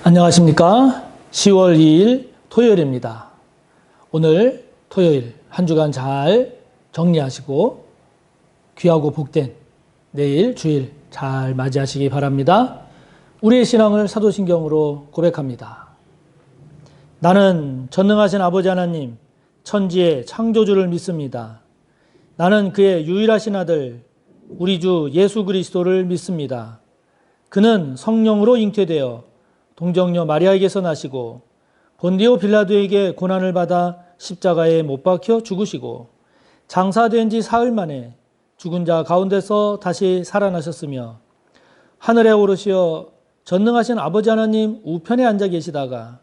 안녕하십니까. 10월 2일 토요일입니다. 오늘 토요일 한 주간 잘 정리하시고 귀하고 복된 내일 주일 잘 맞이하시기 바랍니다. 우리의 신앙을 사도신경으로 고백합니다. 나는 전능하신 아버지 하나님 천지의 창조주를 믿습니다. 나는 그의 유일하신 아들 우리 주 예수 그리스도를 믿습니다. 그는 성령으로 잉태되어 동정녀 마리아에게서 나시고 본디오 빌라도에게 고난을 받아 십자가에 못 박혀 죽으시고 장사된 지 사흘 만에 죽은 자 가운데서 다시 살아나셨으며 하늘에 오르시어 전능하신 아버지 하나님 우편에 앉아 계시다가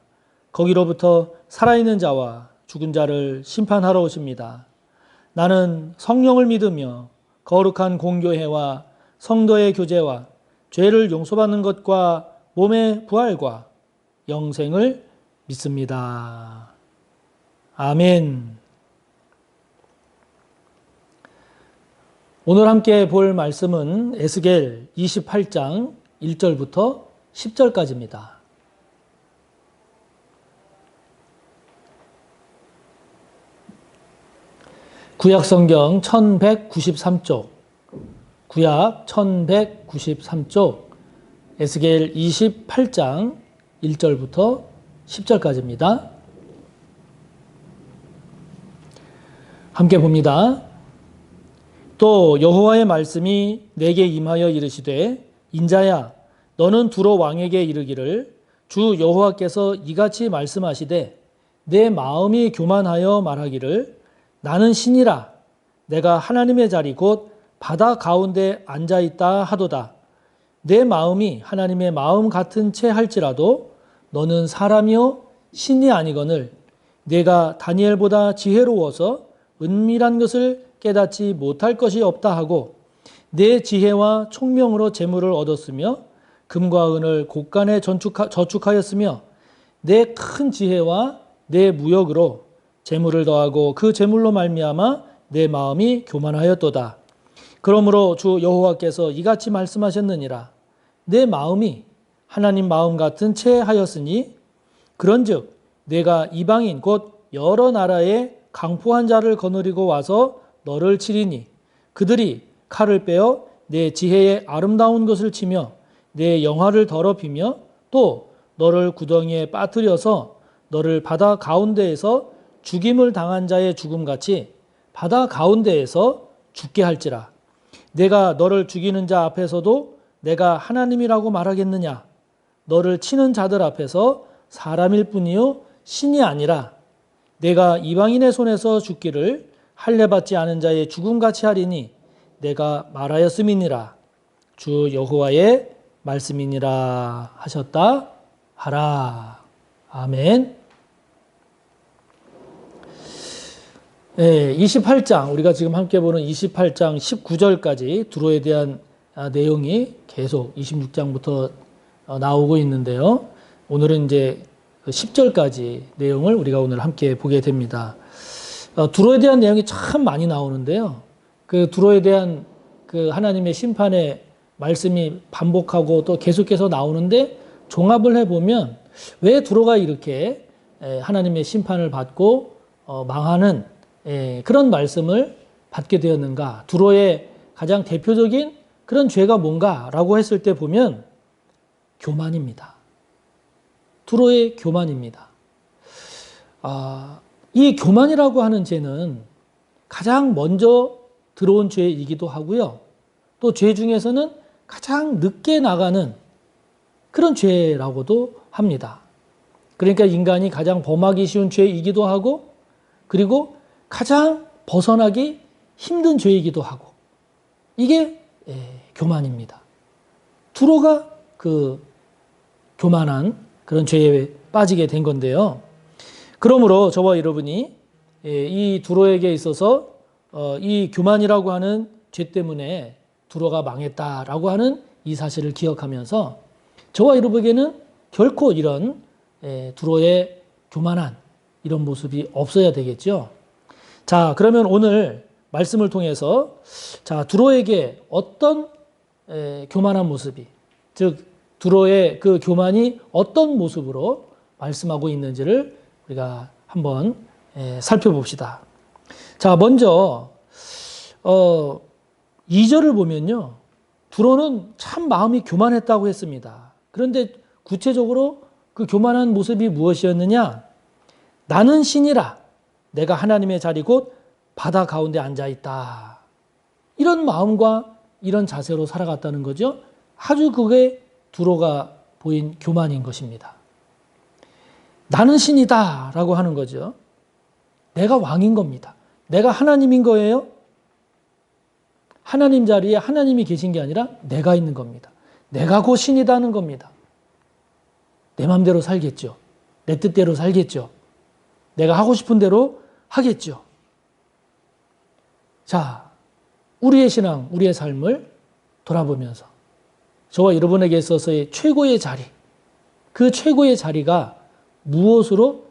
거기로부터 살아있는 자와 죽은 자를 심판하러 오십니다. 나는 성령을 믿으며 거룩한 공교회와 성도의 교제와 죄를 용서받는 것과 몸의 부활과 영생을 믿습니다. 아멘. 오늘 함께 볼 말씀은 에스겔 28장 1절부터 10절까지입니다. 구약성경 1193쪽, 구약 1193쪽, 에스겔 28장 1절부터 10절까지입니다. 함께 봅니다. 또 여호와의 말씀이 내게 임하여 이르시되 인자야 너는 두로 왕에게 이르기를 주 여호와께서 이같이 말씀하시되 내 마음이 교만하여 말하기를 나는 신이라 내가 하나님의 자리 곧 바다 가운데 앉아있다 하도다. 내 마음이 하나님의 마음 같은 채 할지라도 너는 사람이요 신이 아니거늘 내가 다니엘보다 지혜로워서 은밀한 것을 깨닫지 못할 것이 없다 하고 내 지혜와 총명으로 재물을 얻었으며 금과 은을 곳간에 저축하였으며 내 큰 지혜와 내 무역으로 재물을 더하고 그 재물로 말미암아 내 마음이 교만하였도다. 그러므로 주 여호와께서 이같이 말씀하셨느니라. 내 마음이 하나님 마음 같은 채 하였으니 그런즉 내가 이방인 곧 여러 나라의 강포한 자를 거느리고 와서 너를 치리니 그들이 칼을 빼어 내 지혜의 아름다운 것을 치며 내 영화를 더럽히며 또 너를 구덩이에 빠뜨려서 너를 바다 가운데에서 죽임을 당한 자의 죽음같이 바다 가운데에서 죽게 할지라. 내가 너를 죽이는 자 앞에서도 내가 하나님이라고 말하겠느냐? 너를 치는 자들 앞에서 사람일 뿐이요 신이 아니라 내가 이방인의 손에서 죽기를 할례받지 않은 자의 죽음같이 하리니 내가 말하였음이니라. 주 여호와의 말씀이니라 하셨다 하라. 아멘. 28장 우리가 지금 함께 보는 28장 19절까지 두로에 대한 내용이 계속 26장부터 나오고 있는데요. 오늘은 이제 10절까지 내용을 우리가 오늘 함께 보게 됩니다. 두로에 대한 내용이 참 많이 나오는데요. 그 두로에 대한 그 하나님의 심판의 말씀이 반복하고 또 계속해서 나오는데 종합을 해보면 왜 두로가 이렇게 하나님의 심판을 받고 망하는 그런 말씀을 받게 되었는가? 두로의 가장 대표적인 그런 죄가 뭔가라고 했을 때 보면 교만입니다. 두로의 교만입니다. 이 교만이라고 하는 죄는 가장 먼저 들어온 죄이기도 하고요. 또 죄 중에서는 가장 늦게 나가는 그런 죄라고도 합니다. 그러니까 인간이 가장 범하기 쉬운 죄이기도 하고 그리고 가장 벗어나기 힘든 죄이기도 하고 이게 교만입니다. 두로가 그 교만한 그런 죄에 빠지게 된 건데요. 그러므로 저와 여러분이 이 두로에게 있어서 이 교만이라고 하는 죄 때문에 두로가 망했다라고 하는 이 사실을 기억하면서 저와 여러분에게는 결코 이런 두로의 교만한 이런 모습이 없어야 되겠죠. 자, 그러면 오늘 말씀을 통해서 자 두로에게 어떤 교만한 모습이 즉 두로의 그 교만이 어떤 모습으로 말씀하고 있는지를 우리가 한번 살펴봅시다. 자, 먼저 2절을 보면요. 두로는 참 마음이 교만했다고 했습니다. 그런데 구체적으로 그 교만한 모습이 무엇이었느냐? 나는 신이라 내가 하나님의 자리 곧 바다 가운데 앉아 있다. 이런 마음과 이런 자세로 살아갔다는 거죠. 아주 그게 두로가 보인 교만인 것입니다. 나는 신이다 라고 하는 거죠. 내가 왕인 겁니다. 내가 하나님인 거예요. 하나님 자리에 하나님이 계신 게 아니라 내가 있는 겁니다. 내가 곧 신이다는 겁니다. 내 마음대로 살겠죠. 내 뜻대로 살겠죠. 내가 하고 싶은 대로 하겠죠. 자, 우리의 신앙, 우리의 삶을 돌아보면서 저와 여러분에게 있어서의 최고의 자리, 그 최고의 자리가 무엇으로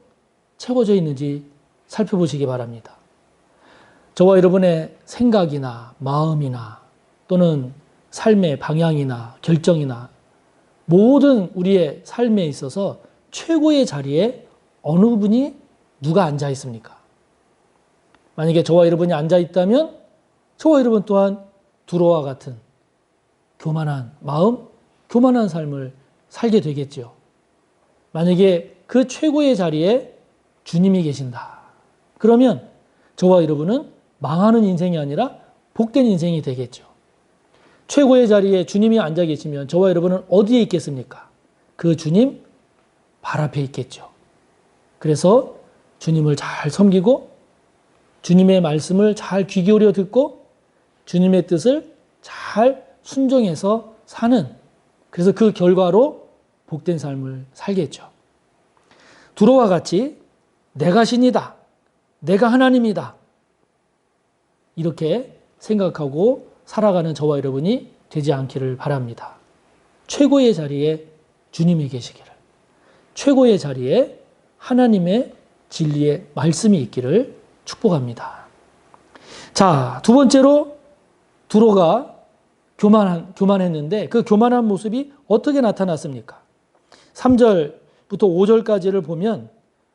채워져 있는지 살펴보시기 바랍니다. 저와 여러분의 생각이나 마음이나 또는 삶의 방향이나 결정이나 모든 우리의 삶에 있어서 최고의 자리에 어느 분이 누가 앉아 있습니까? 만약에 저와 여러분이 앉아 있다면 저와 여러분 또한 두로와 같은 교만한 마음, 교만한 삶을 살게 되겠죠. 만약에 그 최고의 자리에 주님이 계신다. 그러면 저와 여러분은 망하는 인생이 아니라 복된 인생이 되겠죠. 최고의 자리에 주님이 앉아 계시면 저와 여러분은 어디에 있겠습니까? 그 주님 발 앞에 있겠죠. 그래서 주님을 잘 섬기고 주님의 말씀을 잘 귀 기울여 듣고 주님의 뜻을 잘 순종해서 사는, 그래서 그 결과로 복된 삶을 살겠죠. 두로와 같이 내가 신이다, 내가 하나님이다, 이렇게 생각하고 살아가는 저와 여러분이 되지 않기를 바랍니다. 최고의 자리에 주님이 계시기를, 최고의 자리에 하나님의 진리의 말씀이 있기를 축복합니다. 자, 두 번째로 두로가 교만했는데 그 교만한 모습이 어떻게 나타났습니까? 3절부터 5절까지를 보면,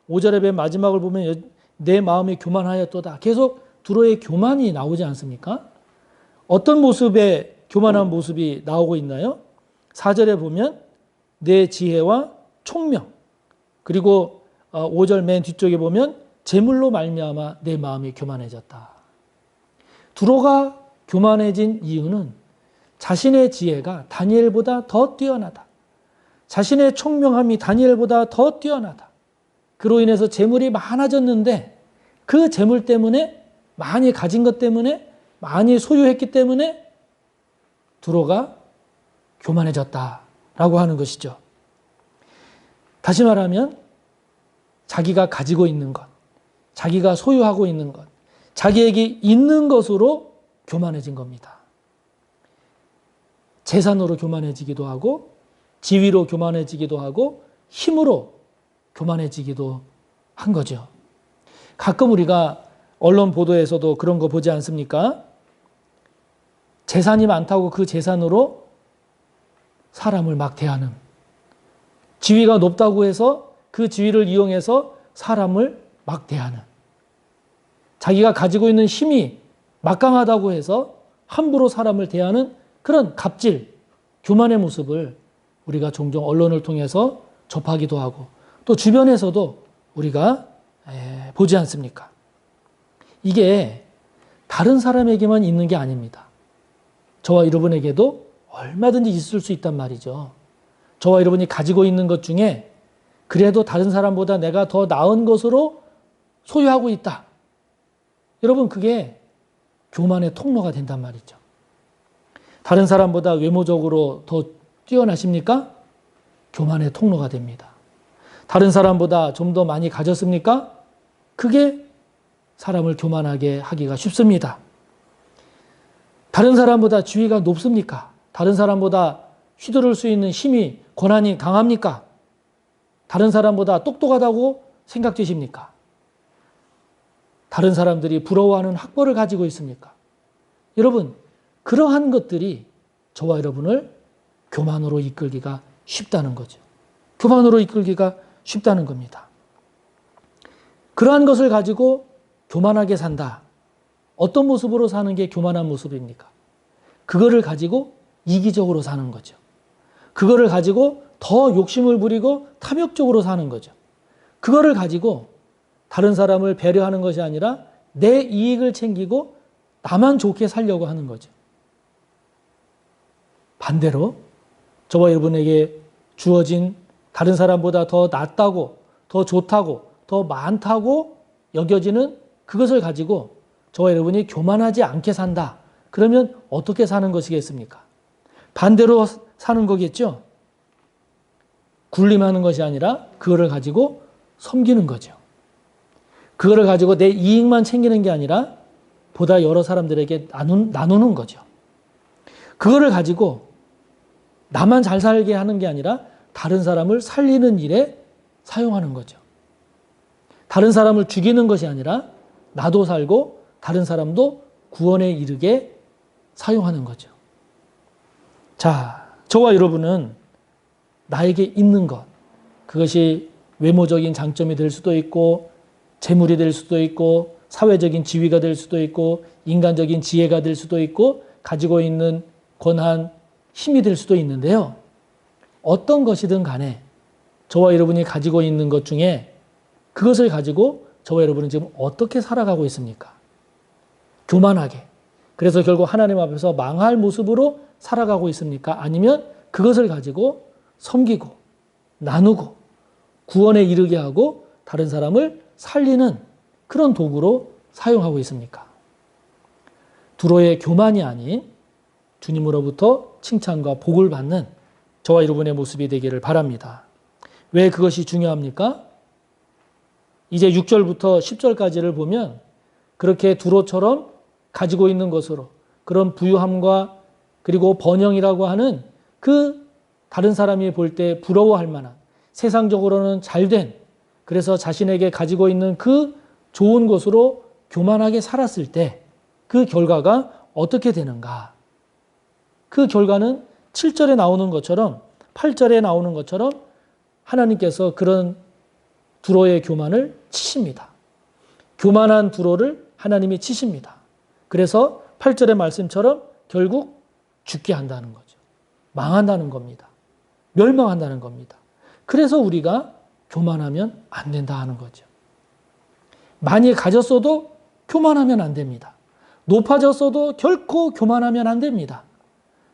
5절의 맨 마지막을 보면 내 마음이 교만하였도다. 계속 두로의 교만이 나오지 않습니까? 어떤 모습의 교만한 모습이 나오고 있나요? 4절에 보면 내 지혜와 총명, 그리고 5절 맨 뒤쪽에 보면 재물로 말미암아 내 마음이 교만해졌다. 두로가 교만해진 이유는 자신의 지혜가 다니엘보다 더 뛰어나다. 자신의 총명함이 다니엘보다 더 뛰어나다. 그로 인해서 재물이 많아졌는데 그 재물 때문에, 많이 가진 것 때문에, 많이 소유했기 때문에 두로가 교만해졌다라고 하는 것이죠. 다시 말하면 자기가 가지고 있는 것, 자기가 소유하고 있는 것, 자기에게 있는 것으로 교만해진 겁니다. 재산으로 교만해지기도 하고, 지위로 교만해지기도 하고, 힘으로 교만해지기도 한 거죠. 가끔 우리가 언론 보도에서도 그런 거 보지 않습니까? 재산이 많다고 그 재산으로 사람을 막 대하는, 지위가 높다고 해서 그 지위를 이용해서 사람을 막 대하는, 자기가 가지고 있는 힘이 막강하다고 해서 함부로 사람을 대하는 그런 갑질, 교만의 모습을 우리가 종종 언론을 통해서 접하기도 하고 또 주변에서도 우리가 보지 않습니까? 이게 다른 사람에게만 있는 게 아닙니다. 저와 여러분에게도 얼마든지 있을 수 있단 말이죠. 저와 여러분이 가지고 있는 것 중에 그래도 다른 사람보다 내가 더 나은 것으로 소유하고 있다. 여러분, 그게 교만의 통로가 된단 말이죠. 다른 사람보다 외모적으로 더 뛰어나십니까? 교만의 통로가 됩니다. 다른 사람보다 좀 더 많이 가졌습니까? 그게 사람을 교만하게 하기가 쉽습니다. 다른 사람보다 지위가 높습니까? 다른 사람보다 휘두를 수 있는 힘이, 권한이 강합니까? 다른 사람보다 똑똑하다고 생각되십니까? 다른 사람들이 부러워하는 학벌을 가지고 있습니까? 여러분, 그러한 것들이 저와 여러분을 교만으로 이끌기가 쉽다는 거죠. 교만으로 이끌기가 쉽다는 겁니다. 그러한 것을 가지고 교만하게 산다. 어떤 모습으로 사는 게 교만한 모습입니까? 그거를 가지고 이기적으로 사는 거죠. 그거를 가지고 더 욕심을 부리고 탐욕적으로 사는 거죠. 그거를 가지고 다른 사람을 배려하는 것이 아니라 내 이익을 챙기고 나만 좋게 살려고 하는 거죠. 반대로 저와 여러분에게 주어진 다른 사람보다 더 낫다고, 더 좋다고, 더 많다고 여겨지는 그것을 가지고 저와 여러분이 교만하지 않게 산다. 그러면 어떻게 사는 것이겠습니까? 반대로 사는 거겠죠? 군림하는 것이 아니라 그거를 가지고 섬기는 거죠. 그거를 가지고 내 이익만 챙기는 게 아니라 보다 여러 사람들에게 나누는 거죠. 그거를 가지고 나만 잘 살게 하는 게 아니라 다른 사람을 살리는 일에 사용하는 거죠. 다른 사람을 죽이는 것이 아니라 나도 살고 다른 사람도 구원에 이르게 사용하는 거죠. 자, 저와 여러분은 나에게 있는 것, 그것이 외모적인 장점이 될 수도 있고 재물이 될 수도 있고 사회적인 지위가 될 수도 있고 인간적인 지혜가 될 수도 있고 가지고 있는 권한, 힘이 될 수도 있는데요. 어떤 것이든 간에 저와 여러분이 가지고 있는 것 중에 그것을 가지고 저와 여러분은 지금 어떻게 살아가고 있습니까? 교만하게. 그래서 결국 하나님 앞에서 망할 모습으로 살아가고 있습니까? 아니면 그것을 가지고 섬기고 나누고 구원에 이르게 하고 다른 사람을 살리는 그런 도구로 사용하고 있습니까? 두로의 교만이 아닌 주님으로부터 칭찬과 복을 받는 저와 여러분의 모습이 되기를 바랍니다. 왜 그것이 중요합니까? 이제 6절부터 10절까지를 보면 그렇게 두로처럼 가지고 있는 것으로 그런 부유함과 그리고 번영이라고 하는 그 다른 사람이 볼 때 부러워할 만한 세상적으로는 잘된 그래서 자신에게 가지고 있는 그 좋은 것으로 교만하게 살았을 때 그 결과가 어떻게 되는가? 그 결과는 7절에 나오는 것처럼 8절에 나오는 것처럼 하나님께서 그런 두로의 교만을 치십니다. 교만한 두로를 하나님이 치십니다. 그래서 8절의 말씀처럼 결국 죽게 한다는 거죠. 망한다는 겁니다. 멸망한다는 겁니다. 그래서 우리가 교만하면 안 된다 하는 거죠. 많이 가졌어도 교만하면 안 됩니다. 높아졌어도 결코 교만하면 안 됩니다.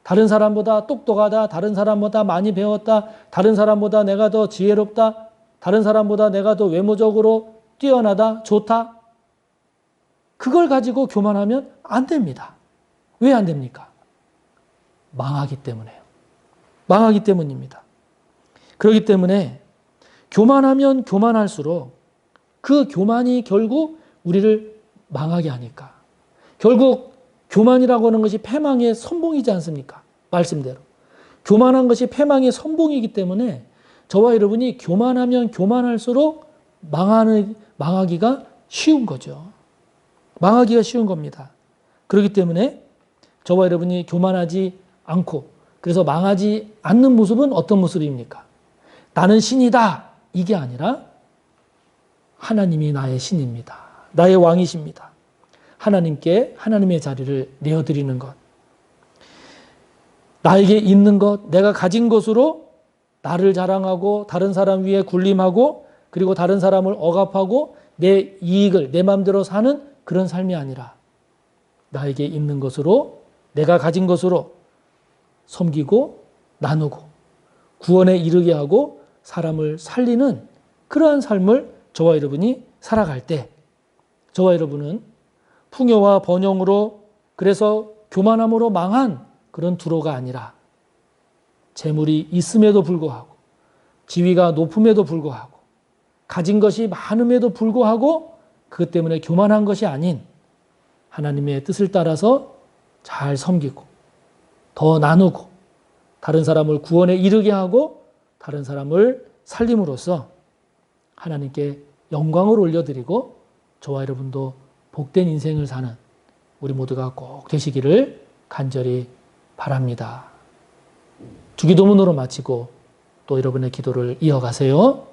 다른 사람보다 똑똑하다, 다른 사람보다 많이 배웠다, 다른 사람보다 내가 더 지혜롭다, 다른 사람보다 내가 더 외모적으로 뛰어나다, 좋다. 그걸 가지고 교만하면 안 됩니다. 왜 안 됩니까? 망하기 때문에요. 망하기 때문입니다. 그렇기 때문에 교만하면 교만할수록 그 교만이 결국 우리를 망하게 하니까. 결국 교만이라고 하는 것이 패망의 선봉이지 않습니까? 말씀대로. 교만한 것이 패망의 선봉이기 때문에 저와 여러분이 교만하면 교만할수록 망하기가 쉬운 거죠. 망하기가 쉬운 겁니다. 그렇기 때문에 저와 여러분이 교만하지 않고 그래서 망하지 않는 모습은 어떤 모습입니까? 나는 신이다. 이게 아니라 하나님이 나의 신입니다. 나의 왕이십니다. 하나님께 하나님의 자리를 내어드리는 것. 나에게 있는 것, 내가 가진 것으로 나를 자랑하고 다른 사람 위에 군림하고 그리고 다른 사람을 억압하고 내 이익을 내 마음대로 사는 그런 삶이 아니라 나에게 있는 것으로 내가 가진 것으로 섬기고 나누고 구원에 이르게 하고 사람을 살리는 그러한 삶을 저와 여러분이 살아갈 때 저와 여러분은 풍요와 번영으로 그래서 교만함으로 망한 그런 두로가 아니라 재물이 있음에도 불구하고 지위가 높음에도 불구하고 가진 것이 많음에도 불구하고 그것 때문에 교만한 것이 아닌 하나님의 뜻을 따라서 잘 섬기고 더 나누고 다른 사람을 구원에 이르게 하고 다른 사람을 살림으로써 하나님께 영광을 올려드리고 저와 여러분도 복된 인생을 사는 우리 모두가 꼭 되시기를 간절히 바랍니다. 주기도문으로 마치고 또 여러분의 기도를 이어가세요.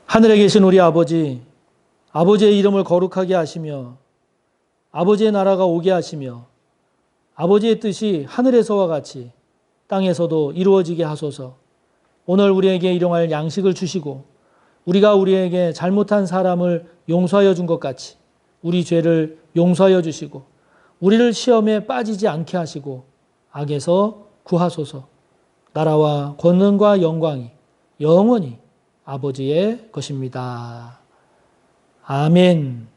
하늘에 계신 우리 아버지, 아버지의 이름을 거룩하게 하시며 아버지의 나라가 오게 하시며 아버지의 뜻이 하늘에서와 같이 땅에서도 이루어지게 하소서. 오늘 우리에게 일용할 양식을 주시고 우리가 우리에게 잘못한 사람을 용서하여 준 것 같이 우리 죄를 용서하여 주시고 우리를 시험에 빠지지 않게 하시고 악에서 구하소서. 나라와 권능과 영광이 영원히 아버지의 것입니다. 아멘.